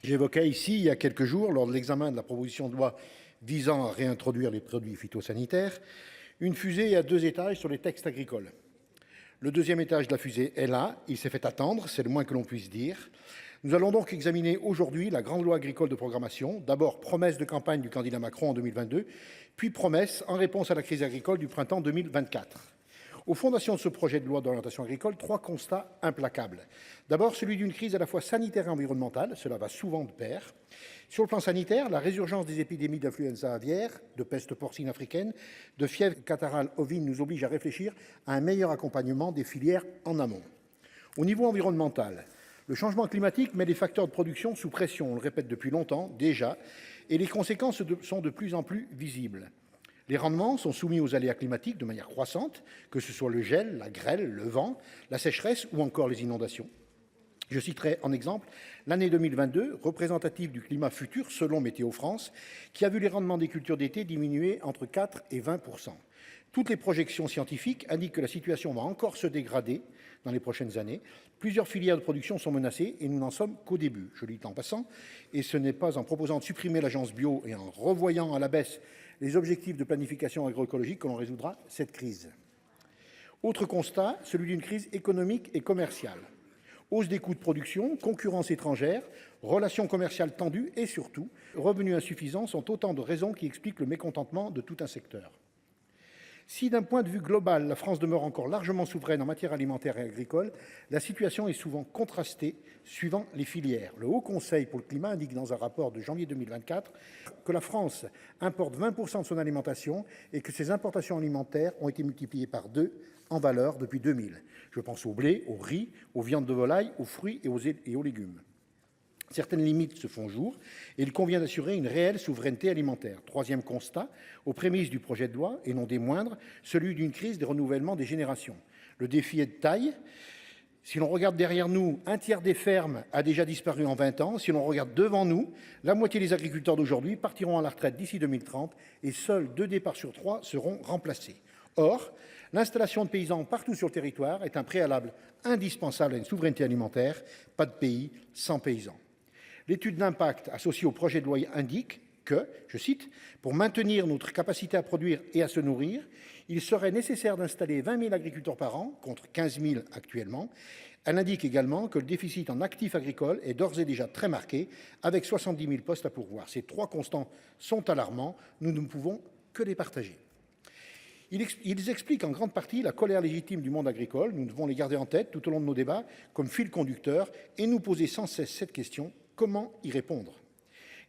J'évoquais ici, il y a quelques jours, lors de l'examen de la proposition de loi visant à réintroduire les produits phytosanitaires, une fusée à 2 étages sur les textes agricoles. Le deuxième étage de la fusée est là, il s'est fait attendre, c'est le moins que l'on puisse dire. Nous allons donc examiner aujourd'hui la grande loi agricole de programmation, d'abord promesse de campagne du candidat Macron en 2022, puis promesse en réponse à la crise agricole du printemps 2024. Aux fondations de ce projet de loi d'orientation agricole, 3 constats implacables. D'abord, celui d'une crise à la fois sanitaire et environnementale, cela va souvent de pair. Sur le plan sanitaire, la résurgence des épidémies d'influenza aviaire, de peste porcine africaine, de fièvre catarrhale ovine nous oblige à réfléchir à un meilleur accompagnement des filières en amont. Au niveau environnemental, le changement climatique met les facteurs de production sous pression, on le répète depuis longtemps déjà, et les conséquences sont de plus en plus visibles. Les rendements sont soumis aux aléas climatiques de manière croissante, que ce soit le gel, la grêle, le vent, la sécheresse ou encore les inondations. Je citerai en exemple l'année 2022, représentative du climat futur selon Météo France, qui a vu les rendements des cultures d'été diminuer entre 4 et 20%. Toutes les projections scientifiques indiquent que la situation va encore se dégrader dans les prochaines années. Plusieurs filières de production sont menacées et nous n'en sommes qu'au début. Je le dis en passant, et ce n'est pas en proposant de supprimer l'agence bio et en revoyant à la baisse les objectifs de planification agroécologique que l'on résoudra cette crise. Autre constat, celui d'une crise économique et commerciale. Hausse des coûts de production, concurrence étrangère, relations commerciales tendues et surtout, revenus insuffisants sont autant de raisons qui expliquent le mécontentement de tout un secteur. Si d'un point de vue global, la France demeure encore largement souveraine en matière alimentaire et agricole, la situation est souvent contrastée suivant les filières. Le Haut Conseil pour le climat indique dans un rapport de janvier 2024 que la France importe 20% de son alimentation et que ses importations alimentaires ont été multipliées par 2 en valeur depuis 2000. Je pense au blé, au riz, aux viandes de volaille, aux fruits et aux légumes. Certaines limites se font jour et il convient d'assurer une réelle souveraineté alimentaire. Troisième constat, aux prémices du projet de loi, et non des moindres, celui d'une crise des renouvellements des générations. Le défi est de taille. Si l'on regarde derrière nous, un tiers des fermes a déjà disparu en 20 ans. Si l'on regarde devant nous, la moitié des agriculteurs d'aujourd'hui partiront à la retraite d'ici 2030 et seuls 2 départs sur 3 seront remplacés. Or, l'installation de paysans partout sur le territoire est un préalable indispensable à une souveraineté alimentaire. Pas de pays sans paysans. L'étude d'impact associée au projet de loi indique que, je cite, « Pour maintenir notre capacité à produire et à se nourrir, il serait nécessaire d'installer 20 000 agriculteurs par an, contre 15 000 actuellement. » Elle indique également que le déficit en actifs agricoles est d'ores et déjà très marqué, avec 70 000 postes à pourvoir. Ces 3 constants sont alarmants, nous ne pouvons que les partager. Ils expliquent en grande partie la colère légitime du monde agricole. Nous devons les garder en tête tout au long de nos débats comme fil conducteur et nous poser sans cesse cette question. Comment y répondre?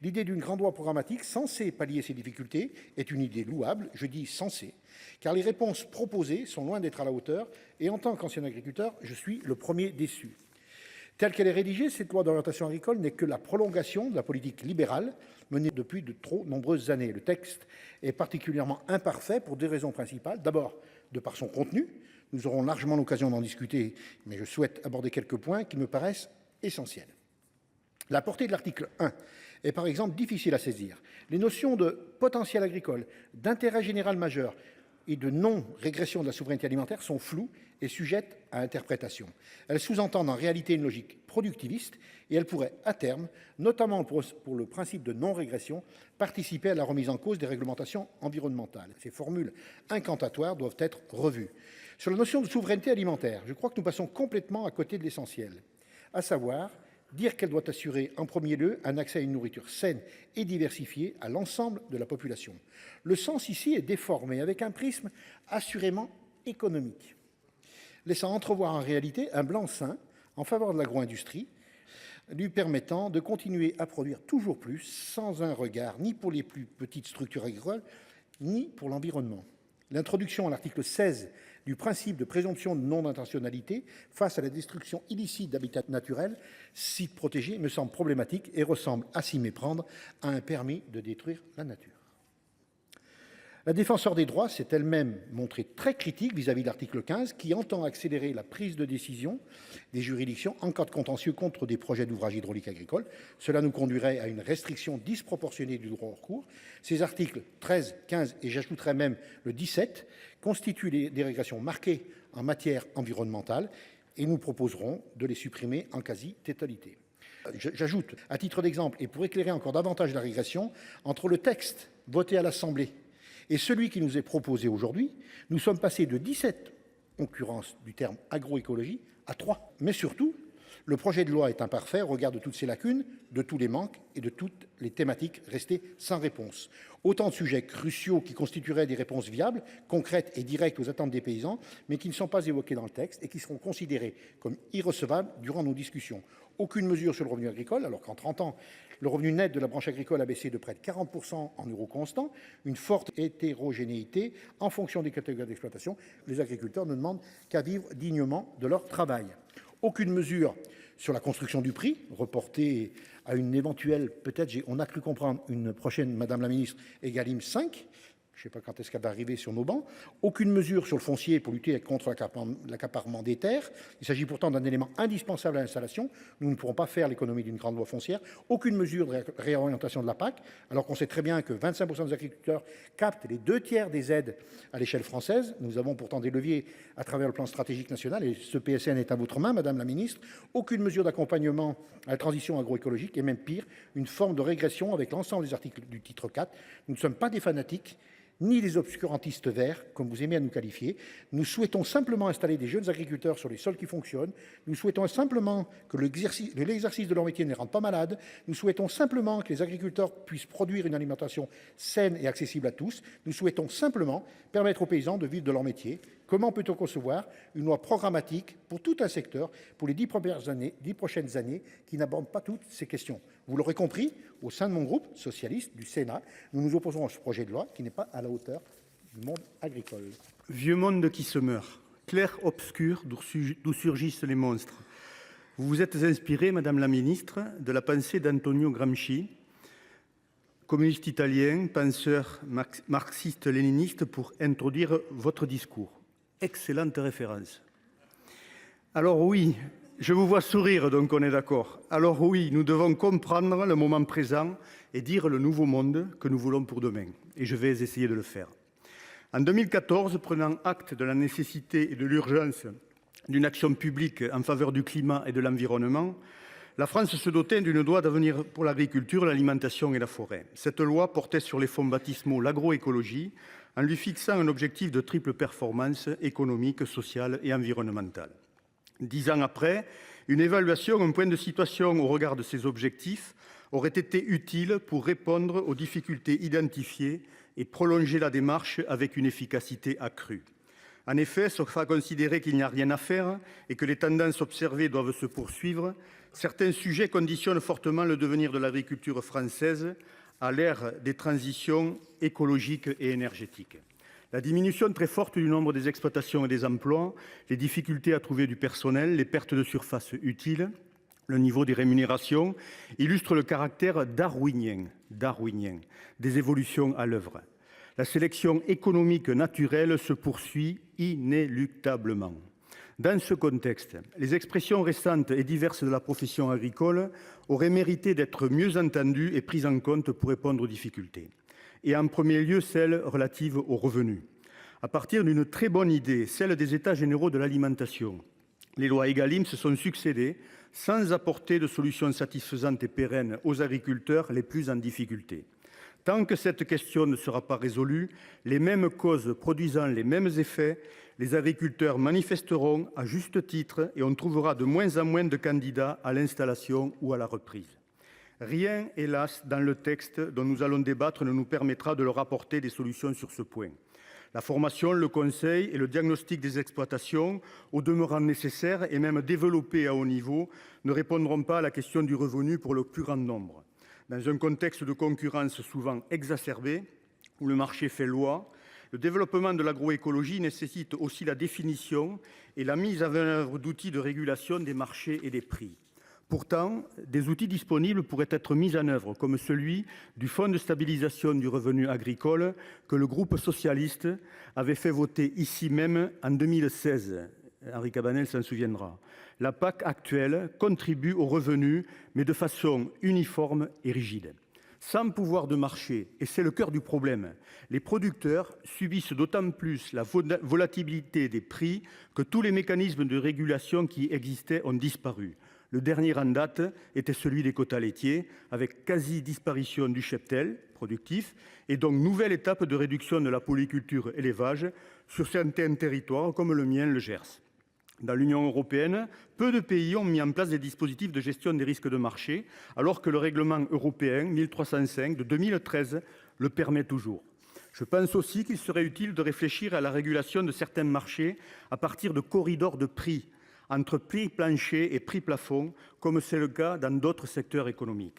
L'idée d'une grande loi programmatique censée pallier ces difficultés est une idée louable, je dis censée, car les réponses proposées sont loin d'être à la hauteur et en tant qu'ancien agriculteur, je suis le premier déçu. Telle qu'elle est rédigée, cette loi d'orientation agricole n'est que la prolongation de la politique libérale menée depuis de trop nombreuses années. Le texte est particulièrement imparfait pour 2 raisons principales. D'abord, de par son contenu. Nous aurons largement l'occasion d'en discuter, mais je souhaite aborder quelques points qui me paraissent essentiels. La portée de l'article 1 est par exemple difficile à saisir. Les notions de potentiel agricole, d'intérêt général majeur et de non-régression de la souveraineté alimentaire sont floues et sujettes à interprétation. Elles sous-entendent en réalité une logique productiviste et elles pourraient à terme, notamment pour le principe de non-régression, participer à la remise en cause des réglementations environnementales. Ces formules incantatoires doivent être revues. Sur la notion de souveraineté alimentaire, je crois que nous passons complètement à côté de l'essentiel, à savoir dire qu'elle doit assurer en premier lieu un accès à une nourriture saine et diversifiée à l'ensemble de la population. Le sens ici est déformé avec un prisme assurément économique, laissant entrevoir en réalité un blanc-seing en faveur de l'agro-industrie, lui permettant de continuer à produire toujours plus sans un regard ni pour les plus petites structures agricoles, ni pour l'environnement. L'introduction à l'article 16 du principe de présomption de non-intentionnalité face à la destruction illicite d'habitats naturels, sites protégés, me semble problématique et ressemble à s'y méprendre à un permis de détruire la nature. La défenseure des droits s'est elle-même montrée très critique vis-à-vis de l'article 15 qui entend accélérer la prise de décision des juridictions en cas de contentieux contre des projets d'ouvrages hydrauliques agricoles. Cela nous conduirait à une restriction disproportionnée du droit au recours. Ces articles 13, 15 et j'ajouterais même le 17 constituent des régressions marquées en matière environnementale et nous proposerons de les supprimer en quasi-totalité. J'ajoute, à titre d'exemple, et pour éclairer encore davantage la régression, entre le texte voté à l'Assemblée et celui qui nous est proposé aujourd'hui, nous sommes passés de 17 occurrences du terme agroécologie à 3. Mais surtout, le projet de loi est imparfait au regard de toutes ses lacunes, de tous les manques et de toutes les thématiques restées sans réponse. Autant de sujets cruciaux qui constitueraient des réponses viables, concrètes et directes aux attentes des paysans, mais qui ne sont pas évoqués dans le texte et qui seront considérés comme irrecevables durant nos discussions. Aucune mesure sur le revenu agricole, alors qu'en 30 ans, le revenu net de la branche agricole a baissé de près de 40% en euros constants, une forte hétérogénéité en fonction des catégories d'exploitation. Les agriculteurs ne demandent qu'à vivre dignement de leur travail. Aucune mesure sur la construction du prix, reportée à une éventuelle, peut-être, on a cru comprendre, une prochaine, Madame la Ministre, Egalim 5. Je ne sais pas quand est-ce qu'elle va arriver sur nos bancs. Aucune mesure sur le foncier pour lutter contre l'accaparement des terres. Il s'agit pourtant d'un élément indispensable à l'installation. Nous ne pourrons pas faire l'économie d'une grande loi foncière. Aucune mesure de réorientation de la PAC, alors qu'on sait très bien que 25% des agriculteurs captent les 2/3 des aides à l'échelle française. Nous avons pourtant des leviers à travers le plan stratégique national et ce PSN est à votre main, Madame la Ministre. Aucune mesure d'accompagnement à la transition agroécologique et même pire, une forme de régression avec l'ensemble des articles du titre 4. Nous ne sommes pas des fanatiques ni des obscurantistes verts, comme vous aimez à nous qualifier. Nous souhaitons simplement installer des jeunes agriculteurs sur les sols qui fonctionnent. Nous souhaitons simplement que l'exercice de leur métier ne les rende pas malades. Nous souhaitons simplement que les agriculteurs puissent produire une alimentation saine et accessible à tous. Nous souhaitons simplement permettre aux paysans de vivre de leur métier. Comment peut-on concevoir une loi programmatique pour tout un secteur pour les 10 prochaines années qui n'aborde pas toutes ces questions? Vous l'aurez compris, au sein de mon groupe socialiste du Sénat, nous nous opposons à ce projet de loi qui n'est pas à la hauteur du monde agricole. Vieux monde qui se meurt, clair obscur d'où surgissent les monstres. Vous vous êtes inspiré, Madame la Ministre, de la pensée d'Antonio Gramsci, communiste italien, penseur marxiste-léniniste, pour introduire votre discours. Excellente référence. Alors oui, je vous vois sourire, donc on est d'accord. Alors oui, nous devons comprendre le moment présent et dire le nouveau monde que nous voulons pour demain. Et je vais essayer de le faire. En 2014, prenant acte de la nécessité et de l'urgence d'une action publique en faveur du climat et de l'environnement, la France se dotait d'une loi d'avenir pour l'agriculture, l'alimentation et la forêt. Cette loi portait sur les fonds baptismaux l'agroécologie, en lui fixant un objectif de triple performance économique, sociale et environnementale. 10 ans après, une évaluation, un point de situation au regard de ces objectifs aurait été utile pour répondre aux difficultés identifiées et prolonger la démarche avec une efficacité accrue. En effet, sauf à considérer qu'il n'y a rien à faire et que les tendances observées doivent se poursuivre, certains sujets conditionnent fortement le devenir de l'agriculture française à l'ère des transitions écologiques et énergétiques. La diminution très forte du nombre des exploitations et des emplois, les difficultés à trouver du personnel, les pertes de surface utiles, le niveau des rémunérations illustrent le caractère darwinien des évolutions à l'œuvre. La sélection économique naturelle se poursuit inéluctablement. Dans ce contexte, les expressions récentes et diverses de la profession agricole auraient mérité d'être mieux entendues et prises en compte pour répondre aux difficultés. Et en premier lieu, celles relatives aux revenus. À partir d'une très bonne idée, celle des États généraux de l'alimentation, les lois Egalim se sont succédé sans apporter de solutions satisfaisantes et pérennes aux agriculteurs les plus en difficulté. Tant que cette question ne sera pas résolue, les mêmes causes produisant les mêmes effets, les agriculteurs manifesteront à juste titre et on trouvera de moins en moins de candidats à l'installation ou à la reprise. Rien, hélas, dans le texte dont nous allons débattre ne nous permettra de leur apporter des solutions sur ce point. La formation, le conseil et le diagnostic des exploitations, au demeurant nécessaires et même développés à haut niveau, ne répondront pas à la question du revenu pour le plus grand nombre. Dans un contexte de concurrence souvent exacerbée, où le marché fait loi, le développement de l'agroécologie nécessite aussi la définition et la mise en œuvre d'outils de régulation des marchés et des prix. Pourtant, des outils disponibles pourraient être mis en œuvre, comme celui du Fonds de stabilisation du revenu agricole que le groupe socialiste avait fait voter ici même en 2016. Henri Cabanel s'en souviendra. La PAC actuelle contribue au revenu, mais de façon uniforme et rigide. Sans pouvoir de marché, et c'est le cœur du problème, les producteurs subissent d'autant plus la volatilité des prix que tous les mécanismes de régulation qui existaient ont disparu. Le dernier en date était celui des quotas laitiers, avec quasi-disparition du cheptel productif et donc nouvelle étape de réduction de la polyculture élevage sur certains territoires comme le mien, le Gers. Dans l'Union européenne, peu de pays ont mis en place des dispositifs de gestion des risques de marché, alors que le règlement européen 1305 de 2013 le permet toujours. Je pense aussi qu'il serait utile de réfléchir à la régulation de certains marchés à partir de corridors de prix, entre prix plancher et prix plafond, comme c'est le cas dans d'autres secteurs économiques.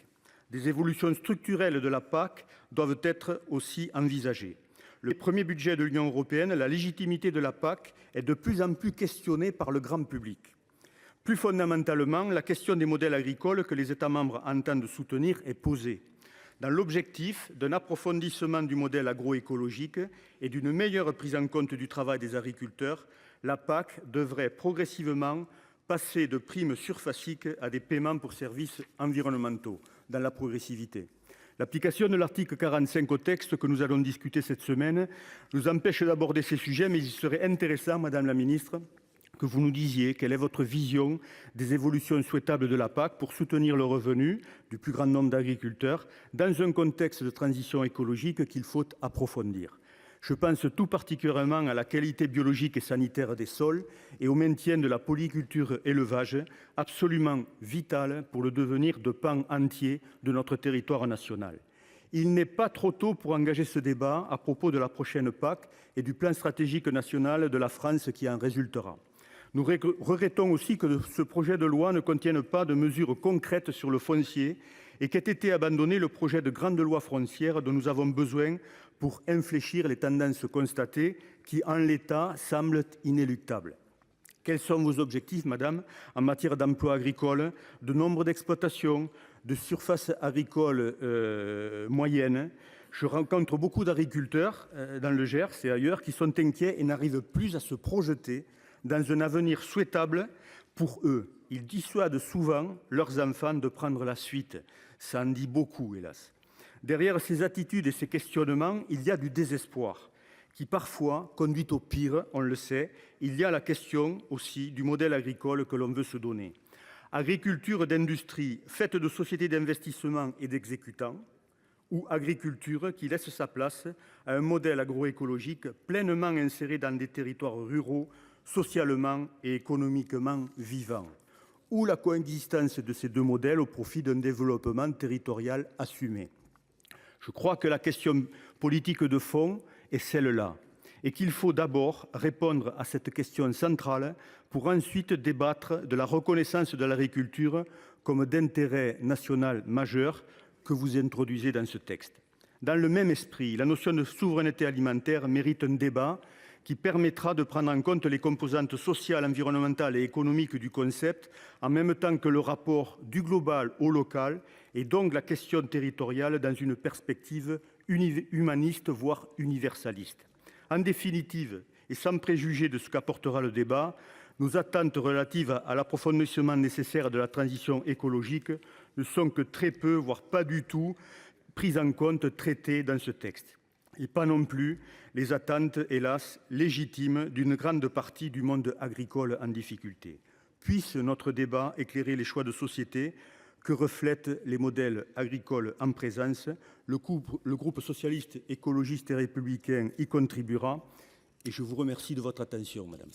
Des évolutions structurelles de la PAC doivent être aussi envisagées. Le premier budget de l'Union européenne, la légitimité de la PAC est de plus en plus questionnée par le grand public. Plus fondamentalement, la question des modèles agricoles que les États membres entendent soutenir est posée. Dans l'objectif d'un approfondissement du modèle agroécologique et d'une meilleure prise en compte du travail des agriculteurs, la PAC devrait progressivement passer de primes surfaciques à des paiements pour services environnementaux, dans la progressivité. L'application de l'article 45 au texte que nous allons discuter cette semaine nous empêche d'aborder ces sujets, mais il serait intéressant, Madame la Ministre, que vous nous disiez quelle est votre vision des évolutions souhaitables de la PAC pour soutenir le revenu du plus grand nombre d'agriculteurs dans un contexte de transition écologique qu'il faut approfondir. Je pense tout particulièrement à la qualité biologique et sanitaire des sols et au maintien de la polyculture élevage, absolument vital pour le devenir de pans entiers de notre territoire national. Il n'est pas trop tôt pour engager ce débat à propos de la prochaine PAC et du plan stratégique national de la France qui en résultera. Nous regrettons aussi que ce projet de loi ne contienne pas de mesures concrètes sur le foncier et qu'ait été abandonné le projet de grande loi foncière dont nous avons besoin pour infléchir les tendances constatées qui, en l'état, semblent inéluctables. Quels sont vos objectifs, madame, en matière d'emploi agricole, de nombre d'exploitations, de surface agricole moyenne? Je rencontre beaucoup d'agriculteurs dans le Gers et ailleurs qui sont inquiets et n'arrivent plus à se projeter dans un avenir souhaitable pour eux. Ils dissuadent souvent leurs enfants de prendre la suite. Ça en dit beaucoup, hélas. Derrière ces attitudes et ces questionnements, il y a du désespoir qui parfois conduit au pire, on le sait. Il y a la question aussi du modèle agricole que l'on veut se donner. Agriculture d'industrie faite de sociétés d'investissement et d'exécutants, ou agriculture qui laisse sa place à un modèle agroécologique pleinement inséré dans des territoires ruraux, socialement et économiquement vivants, ou la coexistence de ces deux modèles au profit d'un développement territorial assumé. Je crois que la question politique de fond est celle-là, et qu'il faut d'abord répondre à cette question centrale pour ensuite débattre de la reconnaissance de l'agriculture comme d'intérêt national majeur que vous introduisez dans ce texte. Dans le même esprit, la notion de souveraineté alimentaire mérite un débat qui permettra de prendre en compte les composantes sociales, environnementales et économiques du concept, en même temps que le rapport du global au local, et donc la question territoriale dans une perspective humaniste, voire universaliste. En définitive, et sans préjuger de ce qu'apportera le débat, nos attentes relatives à l'approfondissement nécessaire de la transition écologique ne sont que très peu, voire pas du tout, prises en compte, traitées dans ce texte. Et pas non plus les attentes, hélas, légitimes d'une grande partie du monde agricole en difficulté. Puisse notre débat éclairer les choix de société que reflètent les modèles agricoles en présence. Le groupe socialiste, écologiste et républicain y contribuera. Et je vous remercie de votre attention, madame.